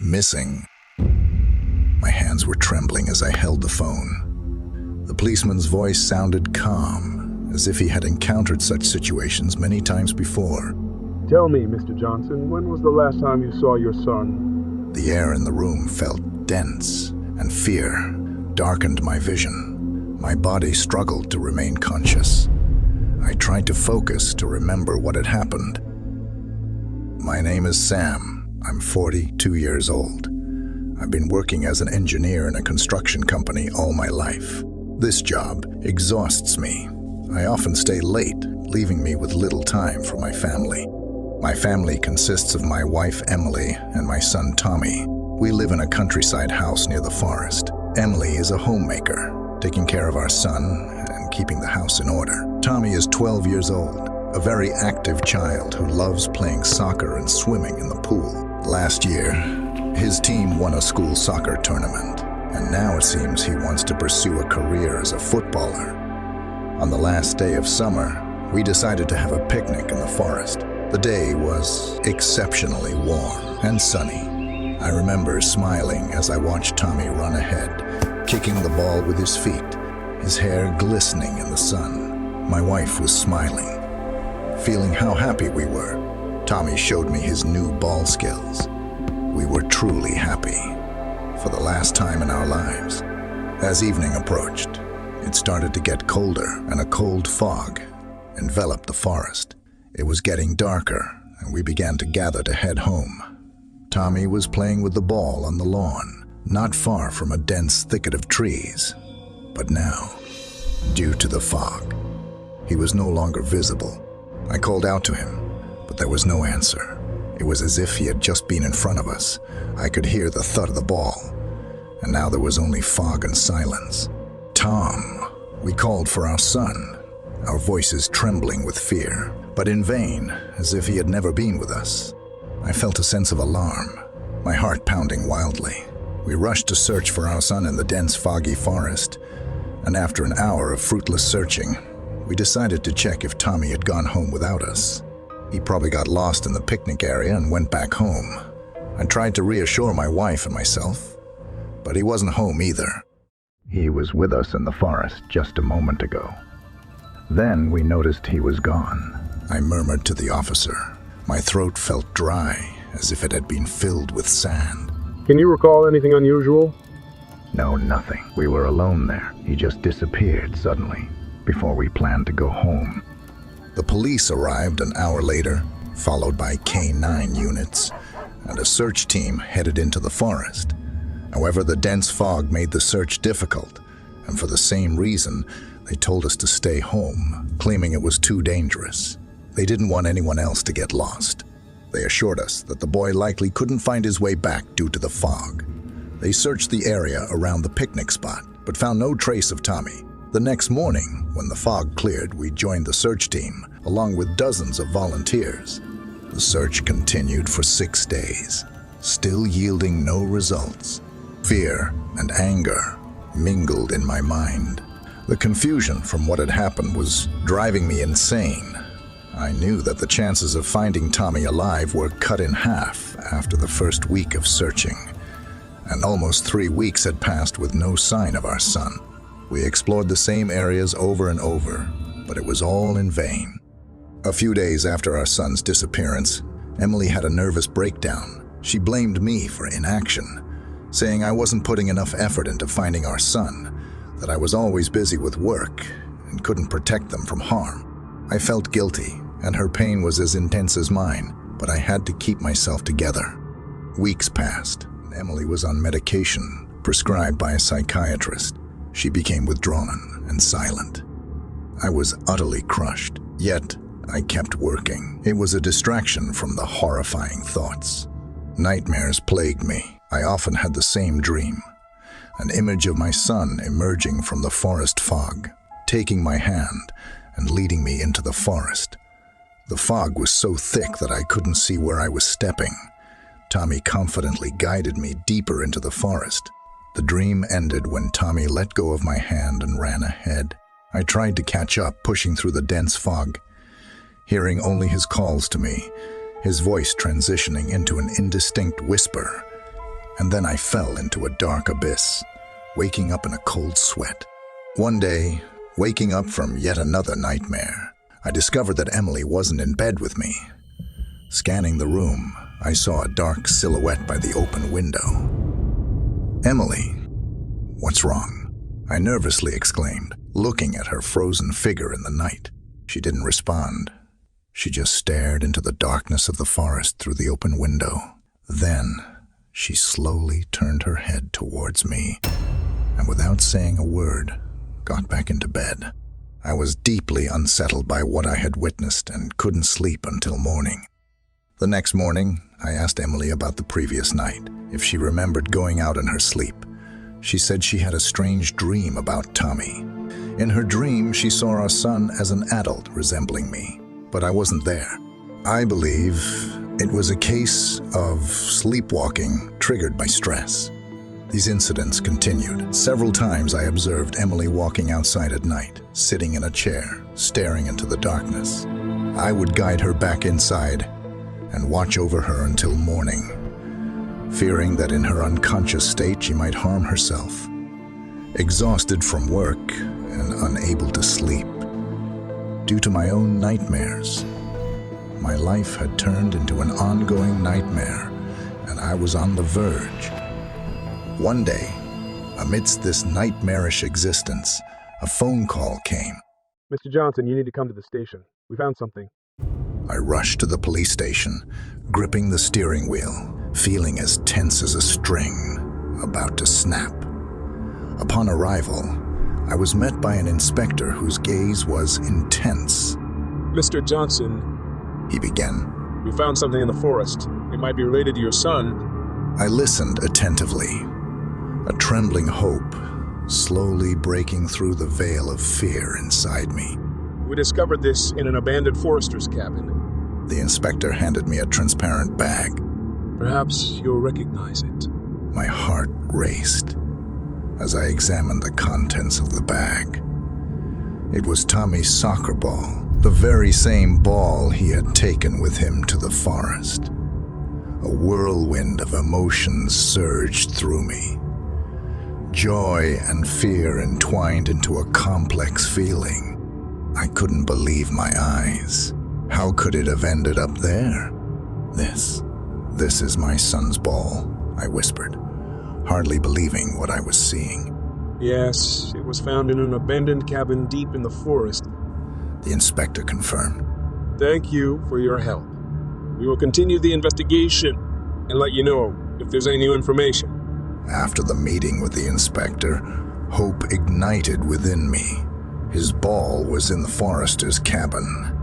Missing. My hands were trembling as I held the phone. The policeman's voice sounded calm, as if he had encountered such situations many times before. Tell me, Mr. Johnson, when was the last time you saw your son? The air in the room felt dense, and fear darkened my vision. My body struggled to remain conscious. I tried to focus to remember what had happened. My name is Sam. I'm 42 years old. I've been working as an engineer in a construction company all my life. This job exhausts me. I often stay late, leaving me with little time for my family. My family consists of my wife, Emily, and my son, Tommy. We live in a countryside house near the forest. Emily is a homemaker, taking care of our son and keeping the house in order. Tommy is 12 years old, a very active child who loves playing soccer and swimming in the pool. Last year, his team won a school soccer tournament, and now it seems he wants to pursue a career as a footballer. On the last day of summer, we decided to have a picnic in the forest. The day was exceptionally warm and sunny. I remember smiling as I watched Tommy run ahead, kicking the ball with his feet, his hair glistening in the sun. My wife was smiling, feeling how happy we were. Tommy showed me his new ball skills. We were truly happy, for the last time in our lives. As evening approached, it started to get colder, and a cold fog enveloped the forest. It was getting darker, and we began to gather to head home. Tommy was playing with the ball on the lawn, not far from a dense thicket of trees. But now, due to the fog, he was no longer visible. I called out to him, but there was no answer. It was as if he had just been in front of us. I could hear the thud of the ball, and now there was only fog and silence. Tom, we called for our son, our voices trembling with fear, but in vain, as if he had never been with us. I felt a sense of alarm, my heart pounding wildly. We rushed to search for our son in the dense, foggy forest, and after an hour of fruitless searching, we decided to check if Tommy had gone home without us. He probably got lost in the picnic area and went back home. I tried to reassure my wife and myself, but he wasn't home either. He was with us in the forest just a moment ago. Then we noticed he was gone. I murmured to the officer. My throat felt dry, as if it had been filled with sand. Can you recall anything unusual? No, nothing. We were alone there. He just disappeared suddenly, before we planned to go home. The police arrived an hour later, followed by K-9 units, and a search team headed into the forest. However, the dense fog made the search difficult, and for the same reason, they told us to stay home, claiming it was too dangerous. They didn't want anyone else to get lost. They assured us that the boy likely couldn't find his way back due to the fog. They searched the area around the picnic spot, but found no trace of Tommy. The next morning, when the fog cleared, we joined the search team, along with dozens of volunteers. The search continued for 6 days, still yielding no results. Fear and anger mingled in my mind. The confusion from what had happened was driving me insane. I knew that the chances of finding Tommy alive were cut in half after the first week of searching, and almost 3 weeks had passed with no sign of our son. We explored the same areas over and over, but it was all in vain. A few days after our son's disappearance, Emily had a nervous breakdown. She blamed me for inaction, saying I wasn't putting enough effort into finding our son, that I was always busy with work and couldn't protect them from harm. I felt guilty, and her pain was as intense as mine, but I had to keep myself together. Weeks passed, and Emily was on medication prescribed by a psychiatrist. She became withdrawn and silent. I was utterly crushed, yet I kept working. It was a distraction from the horrifying thoughts. Nightmares plagued me. I often had the same dream, an image of my son emerging from the forest fog, taking my hand and leading me into the forest. The fog was so thick that I couldn't see where I was stepping. Tommy confidently guided me deeper into the forest. The dream ended when Tommy let go of my hand and ran ahead. I tried to catch up, pushing through the dense fog, hearing only his calls to me, his voice transitioning into an indistinct whisper. and then I fell into a dark abyss, waking up in a cold sweat. One day, waking up from yet another nightmare, I discovered that Emily wasn't in bed with me. Scanning the room, I saw a dark silhouette by the open window. "Emily, what's wrong?" I nervously exclaimed, looking at her frozen figure in the night. She didn't respond. She just stared into the darkness of the forest through the open window. Then, she slowly turned her head towards me, and without saying a word, got back into bed. I was deeply unsettled by what I had witnessed and couldn't sleep until morning. The next morning, I asked Emily about the previous night, if she remembered going out in her sleep. She said she had a strange dream about Tommy. In her dream, she saw our son as an adult resembling me, but I wasn't there. I believe it was a case of sleepwalking triggered by stress. These incidents continued. Several times I observed Emily walking outside at night, sitting in a chair, staring into the darkness. I would guide her back inside and watch over her until morning, fearing that in her unconscious state she might harm herself. Exhausted from work and unable to sleep, due to my own nightmares, my life had turned into an ongoing nightmare, and I was on the verge. One day, amidst this nightmarish existence, a phone call came. Mr. Johnson, you need to come to the station. We found something. I rushed to the police station, gripping the steering wheel, feeling as tense as a string about to snap. Upon arrival, I was met by an inspector whose gaze was intense. Mr. Johnson, He began. we found something in the forest. It might be related to your son. I listened attentively, a trembling hope slowly breaking through the veil of fear inside me. We discovered this in an abandoned forester's cabin. The inspector handed me a transparent bag. Perhaps you'll recognize it. My heart raced as I examined the contents of the bag. It was Tommy's soccer ball, the very same ball he had taken with him to the forest. A whirlwind of emotions surged through me. Joy and fear entwined into a complex feeling. I couldn't believe my eyes. How could it have ended up there? This is my son's ball, I whispered, hardly believing what I was seeing. Yes, it was found in an abandoned cabin deep in the forest. The inspector confirmed. Thank you for your help. We will continue the investigation and let you know if there's any new information. After the meeting with the inspector, hope ignited within me. His ball was in the forester's cabin,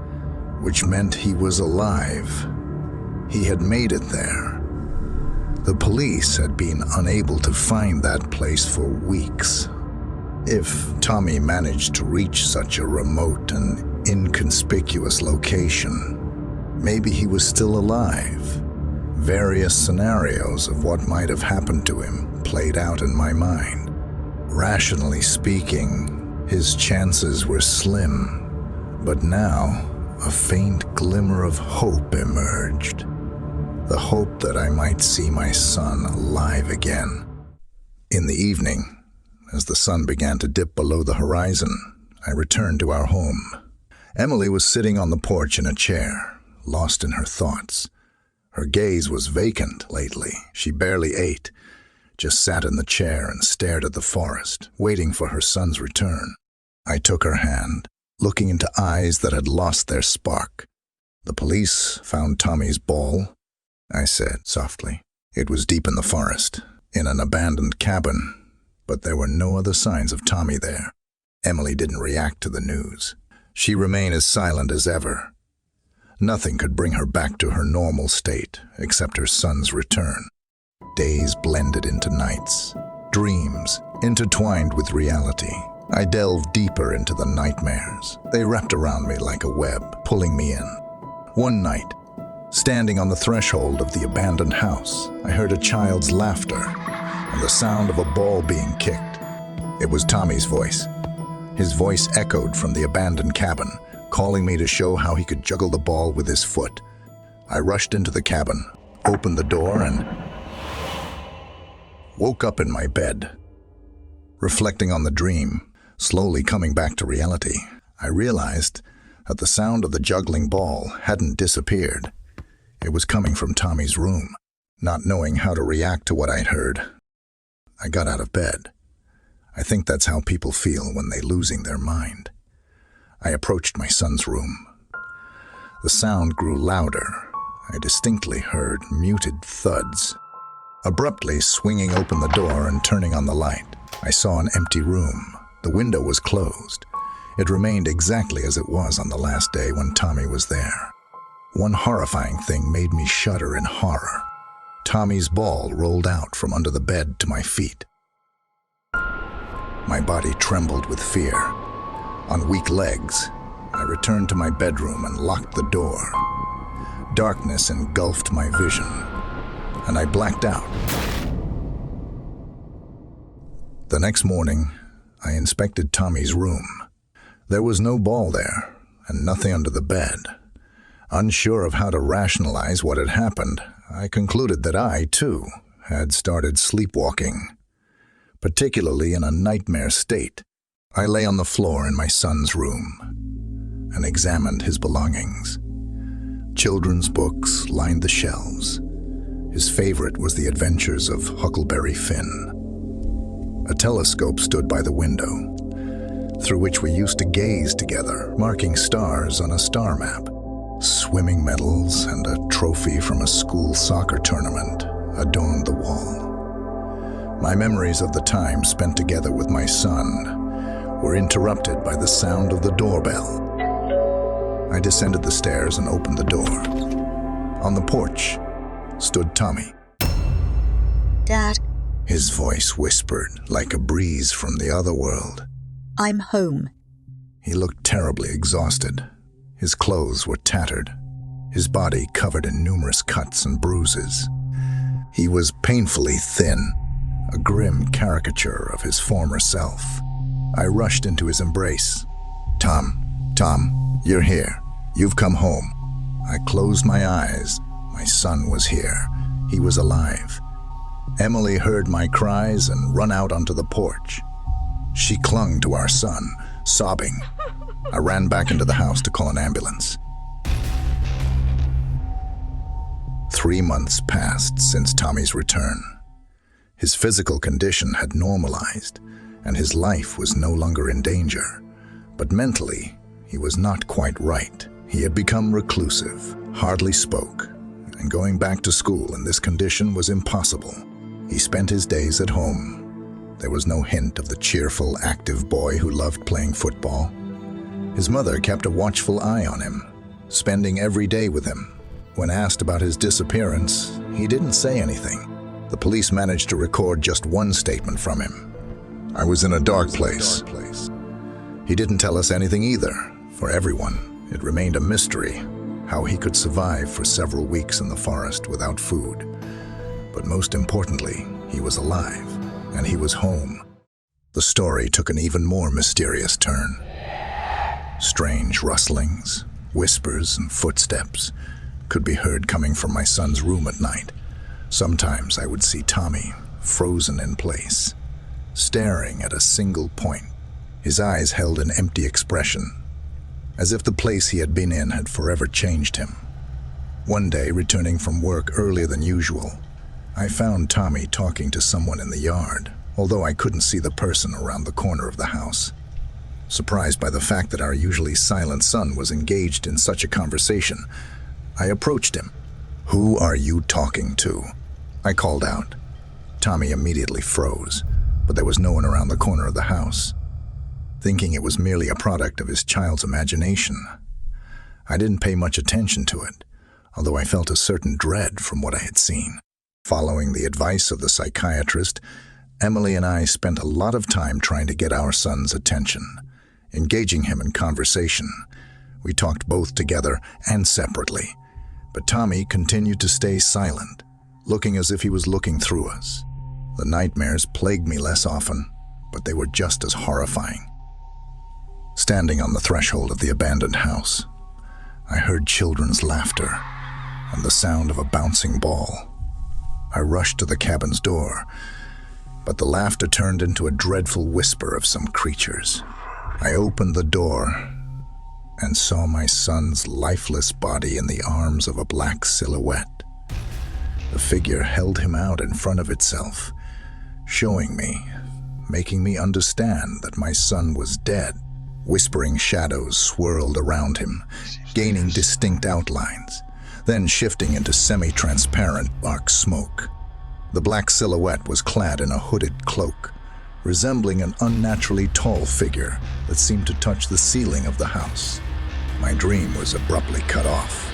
which meant he was alive. He had made it there. The police had been unable to find that place for weeks. If Tommy managed to reach such a remote and inconspicuous location, maybe he was still alive. Various scenarios of what might have happened to him played out in my mind. Rationally speaking, his chances were slim, but now a faint glimmer of hope emerged. The hope that I might see my son alive again. In the evening, as the sun began to dip below the horizon, I returned to our home. Emily was sitting on the porch in a chair, lost in her thoughts. Her gaze was vacant lately. She barely ate, just sat in the chair and stared at the forest, waiting for her son's return. I took her hand, looking into eyes that had lost their spark. "The police found Tommy's ball," I said softly. "It was deep in the forest, in an abandoned cabin, but there were no other signs of Tommy there." Emily didn't react to the news. She remained as silent as ever. Nothing could bring her back to her normal state except her son's return. Days blended into nights, dreams intertwined with reality. I delved deeper into the nightmares. They wrapped around me like a web, pulling me in. One night, standing on the threshold of the abandoned house, I heard a child's laughter and the sound of a ball being kicked. It was Tommy's voice. His voice echoed from the abandoned cabin, calling me to show how he could juggle the ball with his foot. I rushed into the cabin, opened the door, and woke up in my bed. Reflecting on the dream, slowly coming back to reality, I realized that the sound of the juggling ball hadn't disappeared. It was coming from Tommy's room. Not knowing how to react to what I'd heard, I got out of bed. I think that's how people feel when they're losing their mind. I approached my son's room. The sound grew louder. I distinctly heard muted thuds. Abruptly swinging open the door and turning on the light, I saw an empty room. The window was closed. It remained exactly as it was on the last day when Tommy was there. One horrifying thing made me shudder in horror. Tommy's ball rolled out from under the bed to my feet. My body trembled with fear. On weak legs, I returned to my bedroom and locked the door. Darkness engulfed my vision, and I blacked out. The next morning, I inspected Tommy's room. There was no ball there, and nothing under the bed. Unsure of how to rationalize what had happened, I concluded that I, too, had started sleepwalking, particularly in a nightmare state. I lay on the floor in my son's room and examined his belongings. Children's books lined the shelves. His favorite was The Adventures of Huckleberry Finn. A telescope stood by the window, through which we used to gaze together, marking stars on a star map. Swimming medals and a trophy from a school soccer tournament adorned the wall. My memories of the time spent together with my son were interrupted by the sound of the doorbell. I descended the stairs and opened the door. On the porch stood Tommy. Dad, His voice whispered like a breeze from the other world. I'm home. He looked terribly exhausted. His clothes were tattered, his body covered in numerous cuts and bruises. He was painfully thin, a grim caricature of his former self. I rushed into his embrace. Tom, you're here. You've come home." I closed my eyes. My son was here. He was alive. Emily heard my cries and ran out onto the porch. She clung to our son, sobbing. I ran back into the house to call an ambulance. 3 months passed since Tommy's return. His physical condition had normalized, and his life was no longer in danger. But mentally, he was not quite right. He had become reclusive, hardly spoke, and going back to school in this condition was impossible. He spent his days at home. There was no hint of the cheerful, active boy who loved playing football. His mother kept a watchful eye on him, spending every day with him. When asked about his disappearance, he didn't say anything. The police managed to record just one statement from him. "I was in a dark place." He didn't tell us anything either. For everyone, it remained a mystery how he could survive for several weeks in the forest without food. But most importantly, he was alive, and he was home. The story took an even more mysterious turn. Strange rustlings, whispers, and footsteps could be heard coming from my son's room at night. Sometimes I would see Tommy, frozen in place, staring at a single point. His eyes held an empty expression, as if the place he had been in had forever changed him. One day, returning from work earlier than usual, I found Tommy talking to someone in the yard, although I couldn't see the person around the corner of the house. Surprised by the fact that our usually silent son was engaged in such a conversation, I approached him. "Who are you talking to?" I called out. Tommy immediately froze, but there was no one around the corner of the house. Thinking it was merely a product of his child's imagination, I didn't pay much attention to it, although I felt a certain dread from what I had seen. Following the advice of the psychiatrist, Emily and I spent a lot of time trying to get our son's attention, engaging him in conversation. We talked both together and separately, but Tommy continued to stay silent, looking as if he was looking through us. The nightmares plagued me less often, but they were just as horrifying. Standing on the threshold of the abandoned house, I heard children's laughter and the sound of a bouncing ball. I rushed to the cabin's door, but the laughter turned into a dreadful whisper of some creatures. I opened the door and saw my son's lifeless body in the arms of a black silhouette. The figure held him out in front of itself, showing me, making me understand that my son was dead. Whispering shadows swirled around him, gaining distinct outlines, then shifting into semi-transparent dark smoke. The black silhouette was clad in a hooded cloak, resembling an unnaturally tall figure that seemed to touch the ceiling of the house. My dream was abruptly cut off,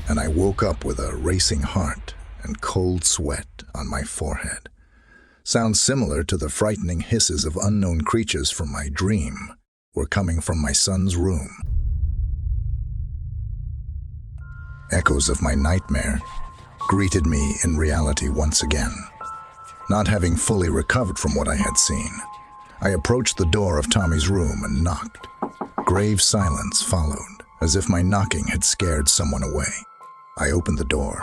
and I woke up with a racing heart and cold sweat on my forehead. Sounds similar to the frightening hisses of unknown creatures from my dream were coming from my son's room. Echoes of my nightmare greeted me in reality once again. Not having fully recovered from what I had seen, I approached the door of Tommy's room and knocked. Grave silence followed, as if my knocking had scared someone away. I opened the door.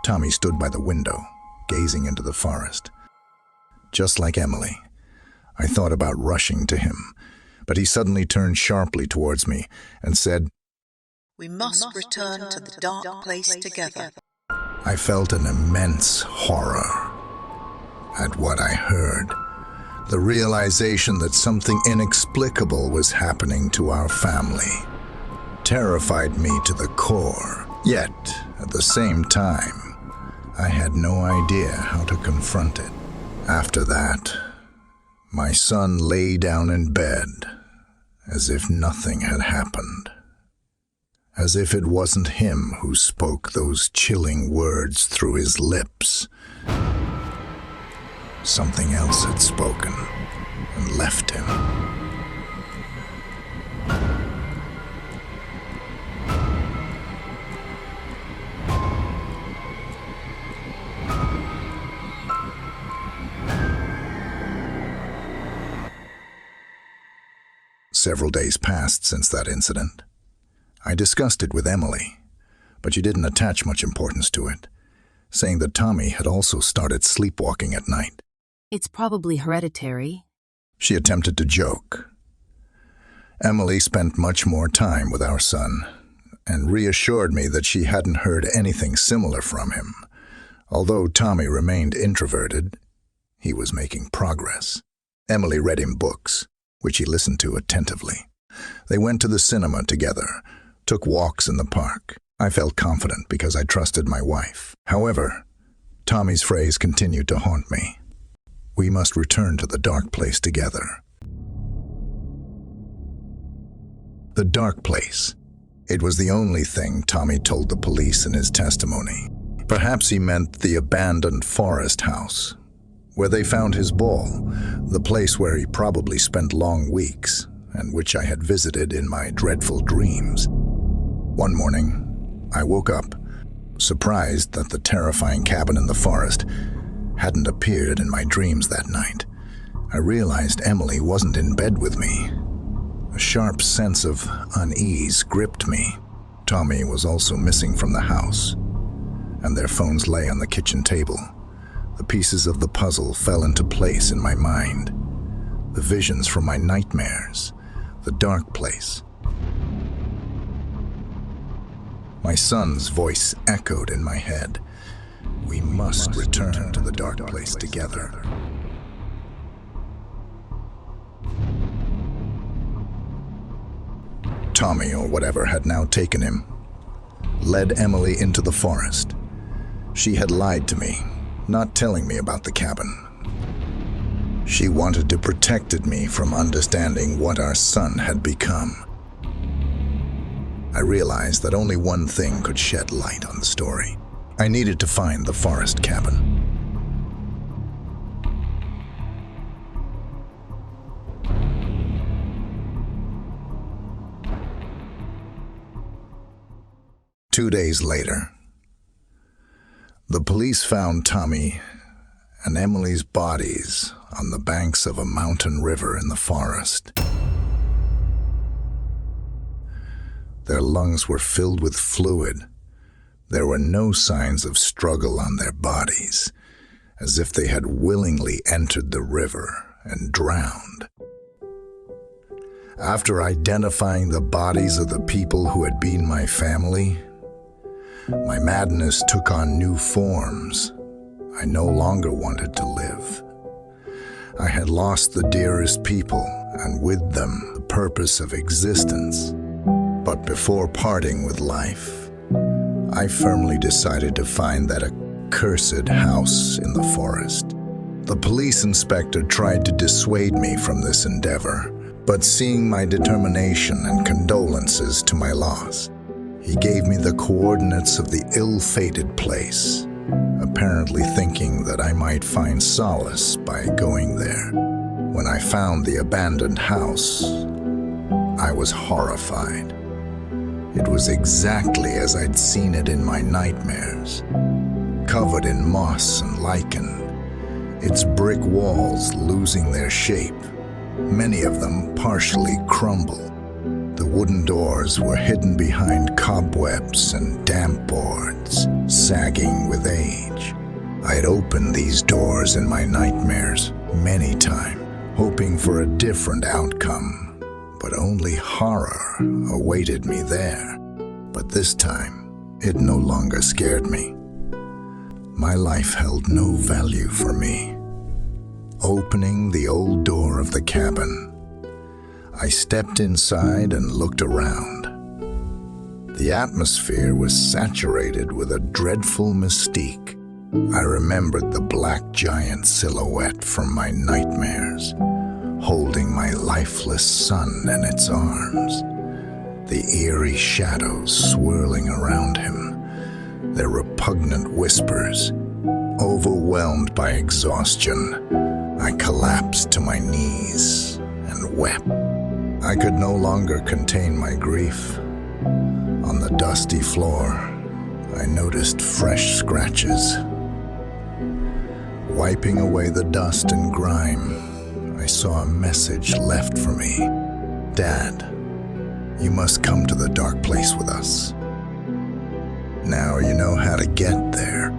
Tommy stood by the window, gazing into the forest. Just like Emily, I thought about rushing to him, but he suddenly turned sharply towards me and said, We must return to the dark place together. I felt an immense horror at what I heard. The realization that something inexplicable was happening to our family terrified me to the core. Yet, at the same time, I had no idea how to confront it. After that, my son lay down in bed as if nothing had happened. As if it wasn't him who spoke those chilling words through his lips. Something else had spoken and left him. Several days passed since that incident. I discussed it with Emily, but she didn't attach much importance to it, saying that Tommy had also started sleepwalking at night. It's probably hereditary. She attempted to joke. Emily spent much more time with our son and reassured me that she hadn't heard anything similar from him. Although Tommy remained introverted, he was making progress. Emily read him books, which he listened to attentively. They went to the cinema together, took walks in the park. I felt confident because I trusted my wife. However, Tommy's phrase continued to haunt me. We must return to the dark place together. The dark place. It was the only thing Tommy told the police in his testimony. Perhaps he meant the abandoned forest house, where they found his ball, the place where he probably spent long weeks, and which I had visited in my dreadful dreams. One morning, I woke up, surprised that the terrifying cabin in the forest hadn't appeared in my dreams that night. I realized Emily wasn't in bed with me. A sharp sense of unease gripped me. Tommy was also missing from the house, and their phones lay on the kitchen table. The pieces of the puzzle fell into place in my mind. The visions from my nightmares, the dark place. My son's voice echoed in my head. We must return to the dark place together. Tommy, or whatever had now taken him, led Emily into the forest. She had lied to me, not telling me about the cabin. She wanted to protect me from understanding what our son had become. I realized that only one thing could shed light on the story. I needed to find the forest cabin. Two days later, the police found Tommy and Emily's bodies on the banks of a mountain river in the forest. Their lungs were filled with fluid. There were no signs of struggle on their bodies, as if they had willingly entered the river and drowned. After identifying the bodies of the people who had been my family, my madness took on new forms. I no longer wanted to live. I had lost the dearest people, and with them the purpose of existence. But before parting with life, I firmly decided to find that accursed house in the forest. The police inspector tried to dissuade me from this endeavor, but seeing my determination and condolences to my loss, he gave me the coordinates of the ill-fated place, apparently thinking that I might find solace by going there. When I found the abandoned house, I was horrified. It was exactly as I'd seen it in my nightmares, covered in moss and lichen, its brick walls losing their shape, many of them partially crumbled. The wooden doors were hidden behind cobwebs and damp boards, sagging with age. I had opened these doors in my nightmares many times, hoping for a different outcome, but only horror awaited me there. But this time, it no longer scared me. My life held no value for me. Opening the old door of the cabin, I stepped inside and looked around. The atmosphere was saturated with a dreadful mystique. I remembered the black giant silhouette from my nightmares, holding my lifeless son in its arms, the eerie shadows swirling around him, their repugnant whispers. Overwhelmed by exhaustion, I collapsed to my knees and wept. I could no longer contain my grief. On the dusty floor, I noticed fresh scratches. Wiping away the dust and grime, I saw a message left for me. "Dad, you must come to the dark place with us. Now you know how to get there."